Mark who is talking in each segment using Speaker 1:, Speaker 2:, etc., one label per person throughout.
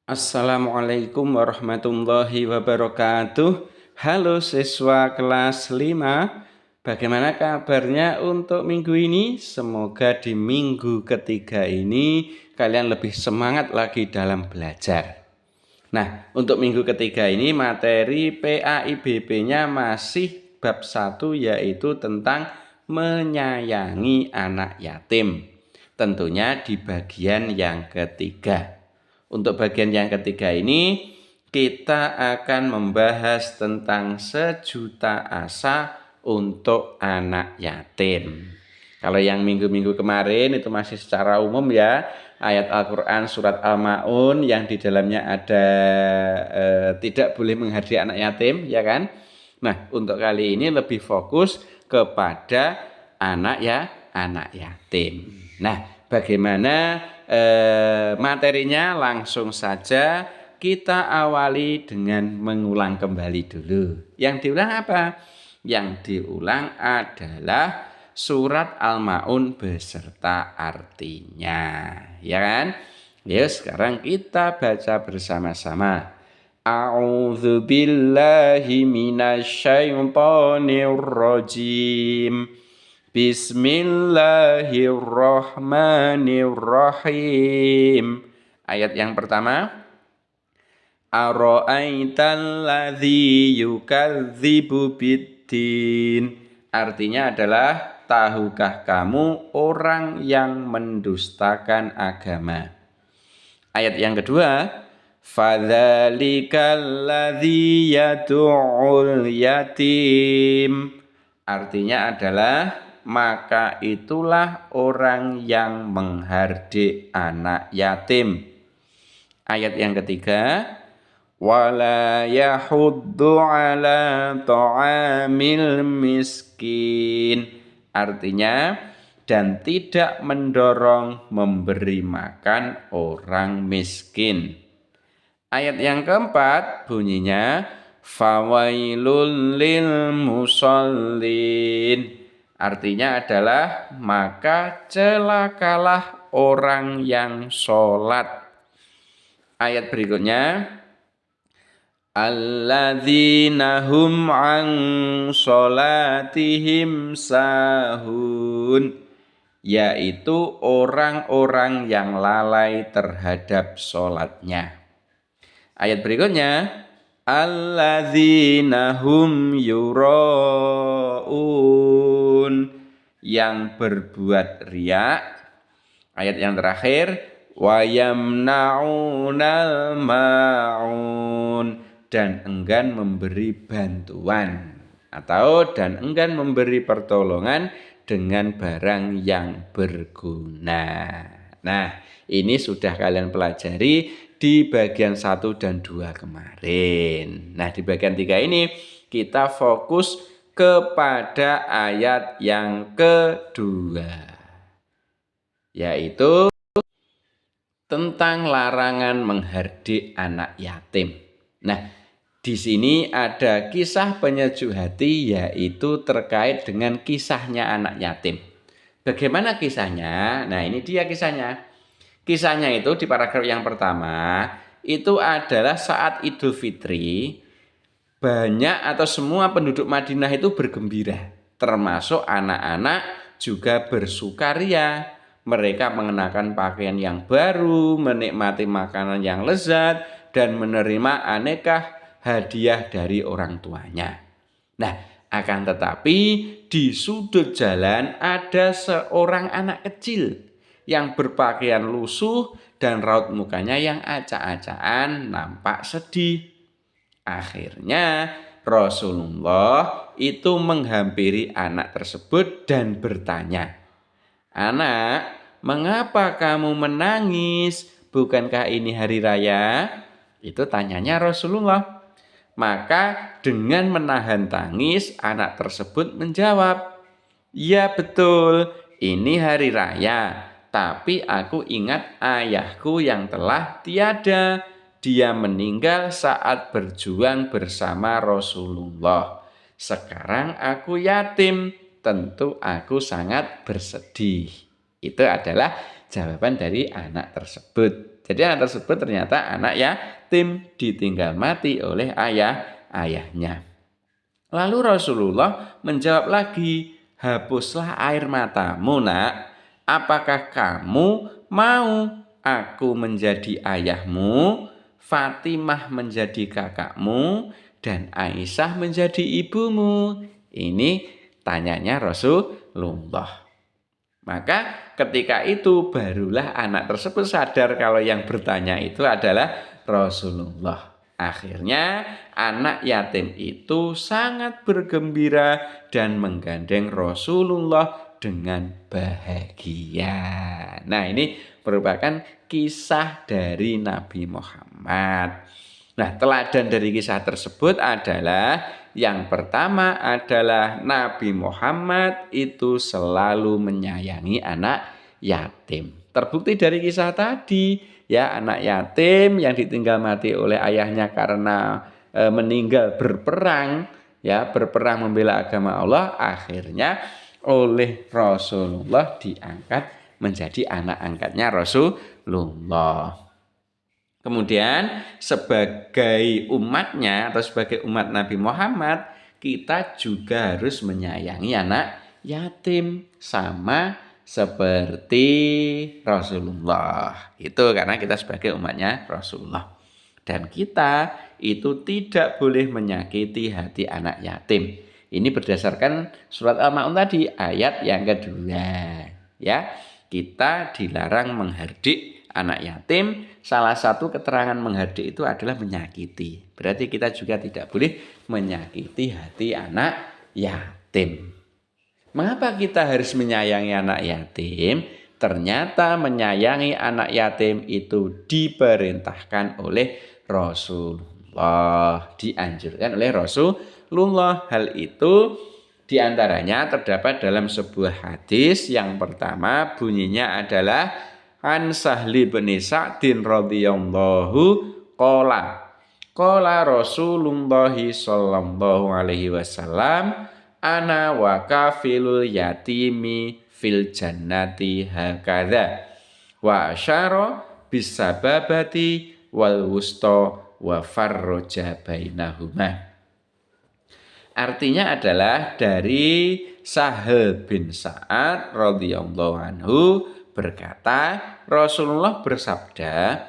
Speaker 1: Assalamualaikum warahmatullahi wabarakatuh. Halo siswa kelas 5. Bagaimana kabarnya untuk minggu ini? Semoga di minggu ketiga ini kalian lebih semangat lagi dalam belajar. Nah, untuk minggu ketiga ini materi PAIBP-nya masih bab 1, yaitu tentang menyayangi anak yatim. Tentunya di bagian yang ketiga. Untuk bagian yang ketiga ini kita akan membahas tentang sejuta asa untuk anak yatim. Kalau yang minggu-minggu kemarin itu masih secara umum ya, ayat Al-Quran surat Al-Ma'un yang di dalamnya ada tidak boleh menghardik anak yatim, ya kan? Nah, untuk kali ini lebih fokus kepada anak yatim. Nah, bagaimana materinya? Langsung saja kita awali dengan mengulang kembali dulu. Yang diulang apa? Yang diulang adalah surat Al-Ma'un beserta artinya, ya kan? Yuk sekarang kita baca bersama-sama. A'udzu billahi minasyaitonir rajim. Bismillahirrahmanirrahim. Ayat yang pertama, Ara'aital ladzi yukadzibu biddin. Artinya adalah, tahukah kamu orang yang mendustakan agama? Ayat yang kedua, fadzalikal ladzi yad'ul yatim. Artinya adalah, maka itulah orang yang menghardik anak yatim. Ayat yang ketiga, wala yahuddu ala ta'amil miskin. Artinya, dan tidak mendorong memberi makan orang miskin. Ayat yang keempat bunyinya, fawailul lil musallin. Artinya adalah, maka celakalah orang yang sholat. Ayat berikutnya, alladzina hum an sholatihim sahun, yaitu orang-orang yang lalai terhadap sholatnya. Ayat berikutnya, alladzina hum yuraun, yang berbuat riya. Ayat yang terakhir, wa yamna'unal ma'un, dan enggan memberi bantuan atau dan enggan memberi pertolongan dengan barang yang berguna. Nah, ini sudah kalian pelajari di bagian 1 dan 2 kemarin. Nah, di bagian 3 ini kita fokus kepada ayat yang kedua, yaitu tentang larangan menghardik anak yatim. Nah, di sini ada kisah penyejuk hati, yaitu terkait dengan kisahnya anak yatim. Bagaimana kisahnya? Nah, ini dia kisahnya. Kisahnya itu di paragraf yang pertama, itu adalah saat Idul Fitri, banyak atau semua penduduk Madinah itu bergembira, termasuk anak-anak juga bersukaria. Mereka mengenakan pakaian yang baru, menikmati makanan yang lezat, dan menerima aneka hadiah dari orang tuanya. Nah, akan tetapi di sudut jalan ada seorang anak kecil yang berpakaian lusuh dan raut mukanya yang acak-acakan, nampak sedih. Akhirnya Rasulullah itu menghampiri anak tersebut dan bertanya, "Anak, mengapa kamu menangis? Bukankah ini hari raya?" Itu tanyanya Rasulullah. Maka dengan menahan tangis, anak tersebut menjawab, "Ya betul, ini hari raya. Tapi aku ingat ayahku yang telah tiada. Dia meninggal saat berjuang bersama Rasulullah. Sekarang aku yatim. Tentu aku sangat bersedih." Itu adalah jawaban dari anak tersebut. Jadi anak tersebut ternyata anak yatim ditinggal mati oleh ayahnya. Lalu Rasulullah menjawab lagi, hapuslah air matamu nak, apakah kamu mau aku menjadi ayahmu, Fatimah menjadi kakakmu, dan Aisyah menjadi ibumu? Ini tanyanya Rasulullah. Maka ketika itu barulah anak tersebut sadar kalau yang bertanya itu adalah Rasulullah. Akhirnya anak yatim itu sangat bergembira dan menggandeng Rasulullah dengan bahagia. Nah, ini merupakan kisah dari Nabi Muhammad. Nah, teladan dari kisah tersebut adalah yang pertama adalah Nabi Muhammad itu selalu menyayangi anak yatim. Terbukti dari kisah tadi, ya, anak yatim yang ditinggal mati oleh ayahnya karena meninggal berperang, ya, berperang membela agama Allah, akhirnya oleh Rasulullah diangkat menjadi anak angkatnya Rasulullah. Kemudian sebagai umatnya atau sebagai umat Nabi Muhammad, kita juga harus menyayangi anak yatim sama seperti Rasulullah. Itu karena kita sebagai umatnya Rasulullah. Dan kita itu tidak boleh menyakiti hati anak yatim. Ini berdasarkan surat Al-Ma'un tadi, ayat yang kedua. Ya, kita dilarang menghardik anak yatim. Salah satu keterangan menghardik itu adalah menyakiti. Berarti kita juga tidak boleh menyakiti hati anak yatim. Mengapa kita harus menyayangi anak yatim? Ternyata menyayangi anak yatim itu diperintahkan oleh Rasulullah, dianjurkan oleh Rasulullah. Hal itu diantaranya terdapat dalam sebuah hadis. Yang pertama bunyinya adalah An Sahli bin Sa'din radhiyallahu qala Rasulullah sallallahu alaihi wasallam ana wa kafilul yatimi fil jannati hakadha wa asyara bisababati wal wusta wa farroja bainahuma. Artinya adalah dari Sahal bin Sa'ad radhiyallahu anhu berkata, Rasulullah bersabda,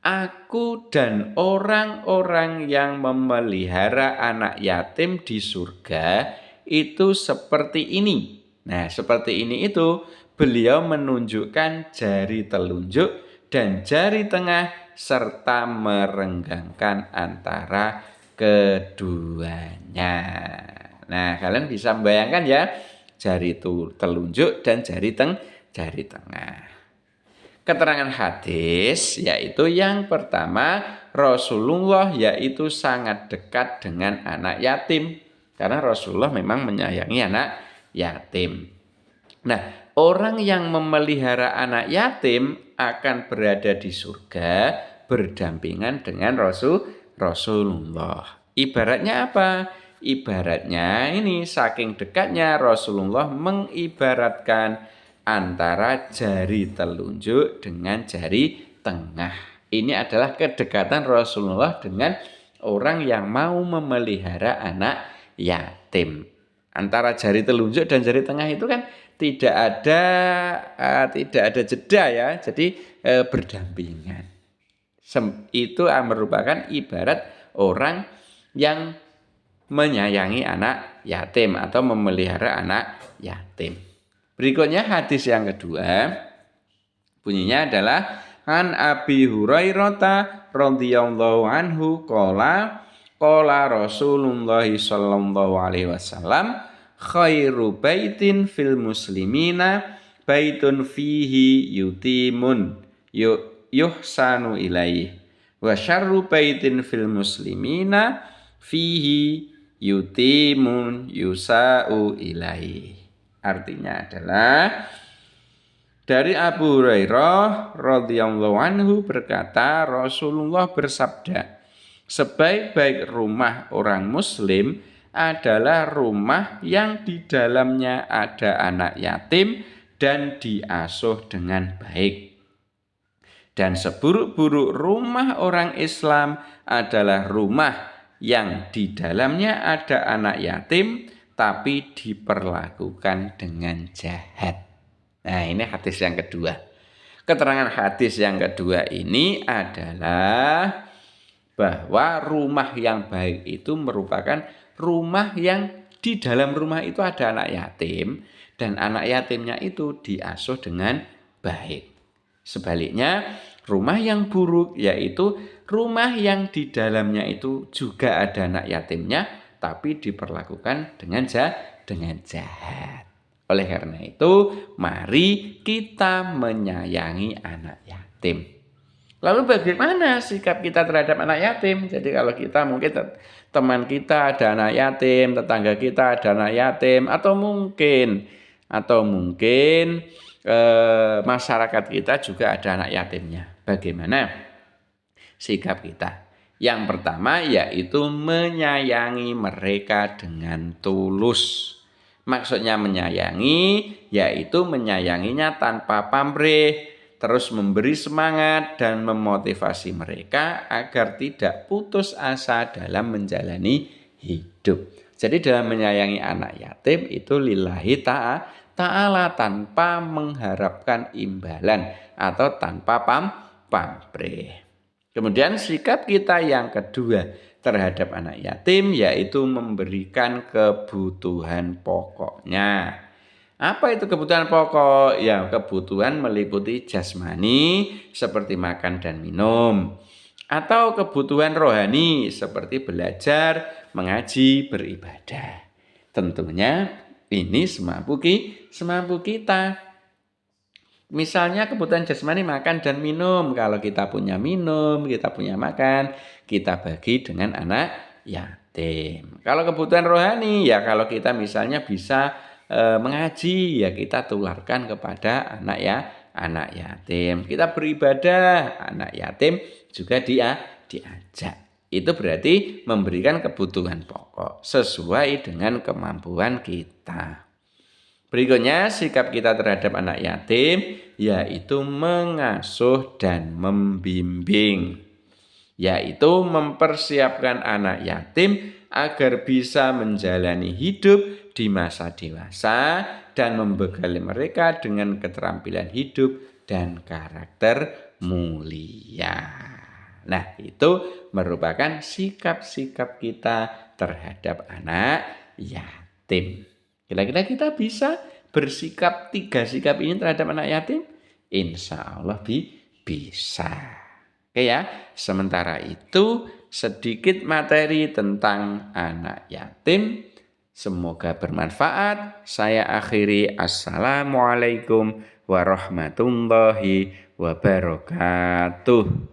Speaker 1: aku dan orang-orang yang memelihara anak yatim di surga itu seperti ini. Nah, seperti ini itu beliau menunjukkan jari telunjuk dan jari tengah serta merenggangkan antara keduanya. Nah, kalian bisa membayangkan ya, jari telunjuk dan jari tengah. Keterangan hadis yaitu yang pertama, Rasulullah yaitu sangat dekat dengan anak yatim. Karena Rasulullah memang menyayangi anak yatim. Nah, orang yang memelihara anak yatim akan berada di surga berdampingan dengan Rasulullah. Ibaratnya apa? Ibaratnya ini saking dekatnya Rasulullah mengibaratkan antara jari telunjuk dengan jari tengah. Ini adalah kedekatan Rasulullah dengan orang yang mau memelihara anak yatim. Antara jari telunjuk dan jari tengah itu kan tidak ada jeda ya. Jadi berdampingan. Itu merupakan ibarat orang yang menyayangi anak yatim atau memelihara anak yatim. Berikutnya hadis yang kedua bunyinya adalah An Abi Hurairah radhiyallahu anhu qala Rasulullah sallallahu alaihi wasallam khairu baitin fil muslimina baitun fihi yutimun yuhsanu ilaihi wa syarru baitin fil muslimina fihi yutimun yusa'u ilaihi. Artinya adalah dari Abu Hurairah radhiyallahu anhu berkata, Rasulullah bersabda, sebaik-baik rumah orang muslim adalah rumah yang di dalamnya ada anak yatim dan diasuh dengan baik. Dan seburuk-buruk rumah orang Islam adalah rumah yang di dalamnya ada anak yatim tapi diperlakukan dengan jahat. Nah, ini hadis yang kedua. Keterangan hadis yang kedua ini adalah bahwa rumah yang baik itu merupakan rumah yang di dalam rumah itu ada anak yatim dan anak yatimnya itu diasuh dengan baik. Sebaliknya, rumah yang buruk yaitu rumah yang di dalamnya itu juga ada anak yatimnya tapi diperlakukan dengan jahat. Oleh karena itu, mari kita menyayangi anak yatim. Lalu bagaimana sikap kita terhadap anak yatim? Jadi kalau kita mungkin teman kita ada anak yatim, tetangga kita ada anak yatim, atau mungkin masyarakat kita juga ada anak yatimnya. Bagaimana sikap kita? Yang pertama yaitu menyayangi mereka dengan tulus. Maksudnya menyayangi yaitu menyayanginya tanpa pamrih, terus memberi semangat dan memotivasi mereka agar tidak putus asa dalam menjalani hidup. Jadi dalam menyayangi anak yatim itu lillahi ta'ala tanpa mengharapkan imbalan atau tanpa pamrih. Kemudian sikap kita yang kedua terhadap anak yatim yaitu memberikan kebutuhan pokoknya. Apa itu kebutuhan pokok? Ya, kebutuhan meliputi jasmani seperti makan dan minum. Atau kebutuhan rohani seperti belajar, mengaji, beribadah. Tentunya ini semampu kita. Misalnya kebutuhan jasmani makan dan minum. Kalau kita punya minum, kita punya makan, kita bagi dengan anak yatim. Kalau kebutuhan rohani, ya kalau kita misalnya bisa mengaji, ya kita tularkan kepada anak yatim. Kita beribadah, anak yatim juga diajak. Itu berarti memberikan kebutuhan pokok sesuai dengan kemampuan kita. Berikutnya sikap kita terhadap anak yatim yaitu mengasuh dan membimbing. Yaitu mempersiapkan anak yatim agar bisa menjalani hidup di masa dewasa dan membekali mereka dengan keterampilan hidup dan karakter mulia. Nah, itu merupakan sikap-sikap kita terhadap anak yatim. Kira-kira kita bisa bersikap 3 sikap ini terhadap anak yatim? Insya Allah bisa. Oke ya, sementara itu sedikit materi tentang anak yatim. Semoga bermanfaat. Saya akhiri. Assalamualaikum warahmatullahi wabarakatuh.